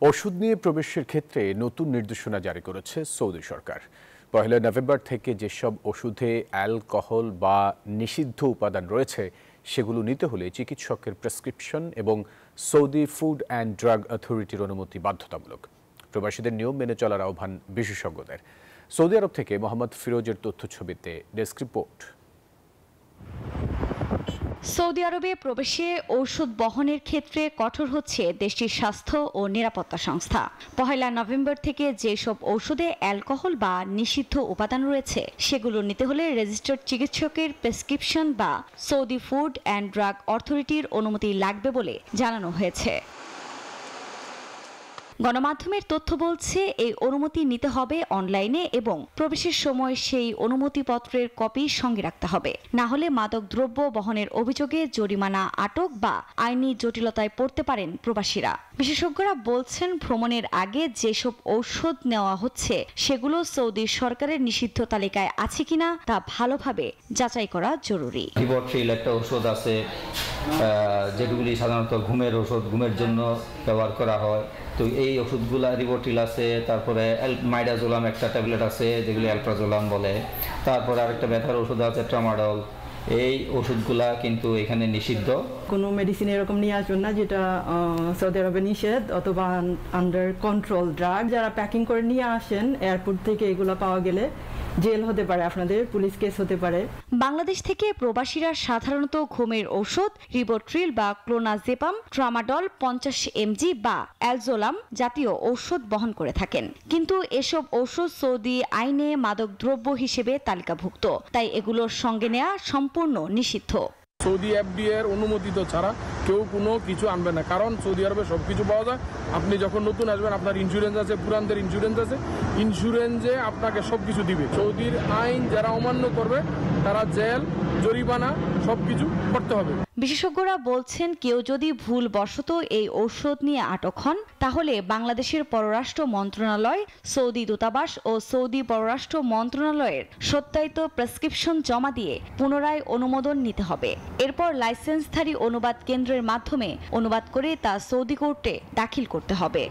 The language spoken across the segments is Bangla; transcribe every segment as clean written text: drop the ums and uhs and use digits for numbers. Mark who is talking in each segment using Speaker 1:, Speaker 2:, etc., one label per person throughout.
Speaker 1: ওষুধ নিয়ে প্রবেশের ক্ষেত্রে নতুন নির্দেশনা জারি করেছে সৌদি সরকার। ১ নভেম্বর থেকে যেসব ওষুধে অ্যালকোহল বা নিষিদ্ধ উপাদান রয়েছে সেগুলো নিতে হলে চিকিৎসকের প্রেসক্রিপশন এবং সৌদি ফুড অ্যান্ড ড্রাগ অথরিটির অনুমতি বাধ্যতামূলক। প্রবাসীদের নিয়ম মেনে চলার আহ্বান বিশেষজ্ঞদের। সৌদি আরব থেকে মোহাম্মদ ফিরোজের তথ্যছবিতে ডেস্ক রিপোর্ট।
Speaker 2: সৌদি আরবে প্রবেশে ঔষধ বহনের ক্ষেত্রে কঠোর হচ্ছে দেশটির স্বাস্থ্য ও নিরাপত্তা সংস্থা। ১ নভেম্বর থেকে যেসব ঔষধে অ্যালকোহল বা নিষিদ্ধ উপাদান রয়েছে সেগুলো নিতে হলে রেজিস্টার্ড চিকিৎসকের প্রেসক্রিপশন বা সৌদি ফুড অ্যান্ড ড্রাগ অথরিটির অনুমতি লাগবে বলে জানানো হয়েছে। গণমাধ্যমের তথ্য বলছে এই অনুমতি নিতে হবে অনলাইনে এবং প্রবেশের সময় সেই অনুমতিপত্রের কপি সঙ্গে রাখতে হবে। না হলে মাদক দ্রব্য বহনের অভিযোগে জরিমানা, আটক বা আইনি জটিলতায় পড়তে পারেন প্রবাসীরা। বিশেষজ্ঞরা বলছেন, ভ্রমণের আগে যেসব ঔষধ নেওয়া হচ্ছে সেগুলো সৌদি সরকারের নিষিদ্ধ তালিকায় আছে কিনা তা ভালোভাবে যাচাই করা জরুরি।
Speaker 3: রিভোট্রিল একটা ওষুধ আছে যেগুলি সাধারণত ঘুমের ওষুধ, ঘুমের জন্য ব্যবহার করা হয়। তো এই ওষুধগুলা রিভোট্রিল আছে, তারপরে মাইডাজোলাম একটা ট্যাবলেট আছে যেগুলি অ্যালপ্রাজোলাম বলে, তারপরে আরেকটা ব্যথার ওষুধ আছে ট্রামাডল। এই ওষুধগুলা কিন্তু এখানে নিষিদ্ধ।
Speaker 4: কোনো মেডিসিন এরকম নিয়ে আসবেন না যেটা সৌদি আরবে নিষেধ অথবা আন্ডার কন্ট্রোল ড্রাগ। যারা প্যাকিং করে নিয়ে আসেন এয়ারপোর্ট থেকে, এগুলো পাওয়া গেলে জেল হতে পারে, আপনাদের পুলিশ কেস হতে পারে।
Speaker 2: বাংলাদেশ থেকে প্রবাসীরা সাধারণত ঘুমের ঔষধ রিভোট্রিল বা ক্লোনাজেপাম, ট্রামাডল 50 mg বা অ্যালজোলাম জাতীয় ঔষধ বহন করে থাকেন। কিন্তু এসব ঔষধ সৌদি আইনে মাদক দ্রব্য হিসেবে তালিকাভুক্ত, তাই এগুলোর সঙ্গে নেওয়া সম্পূর্ণ নিষিদ্ধ।
Speaker 5: সৌদি এফডিএ এর অনুমোদিত ছাড়া কেউ কোনো কিছু আনবে না, কারণ সৌদি আরবে সব কিছু পাওয়া যায়। আপনি যখন নতুন আসবেন আপনার ইন্স্যুরেন্স আছে, পুরানদের ইন্স্যুরেন্স আছে, ইন্স্যুরেন্সে আপনাকে সব কিছু দিবে। সৌদির আইন যারা অমান্য করবে তারা জেল, জরিমানা সবকিছু করতে হবে।
Speaker 2: বিশেষজ্ঞরা বলছেন, কেউ যদি ভুলবশত এই ঔষধ নিয়ে আটক হন তাহলে বাংলাদেশের পররাষ্ট্র মন্ত্রণালয়, সৌদি দূতাবাস ও সৌদি পররাষ্ট্র মন্ত্রণালয়ের সত্যায়িত প্রেসক্রিপশন জমা দিয়ে পুনরায় অনুমোদন নিতে হবে। এরপর লাইসেন্সধারী অনুবাদ কেন্দ্রের মাধ্যমে অনুবাদ করে তা সৌদি কোর্টে দাখিল করতে হবে।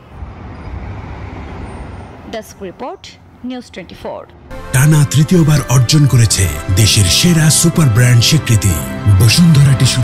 Speaker 2: Desk report, news 24।
Speaker 6: টানা তৃতীয়বার অর্জন করেছে দেশের সেরা সুপার ব্র্যান্ড স্বীকৃতি বসুন্ধরা টিস্যু।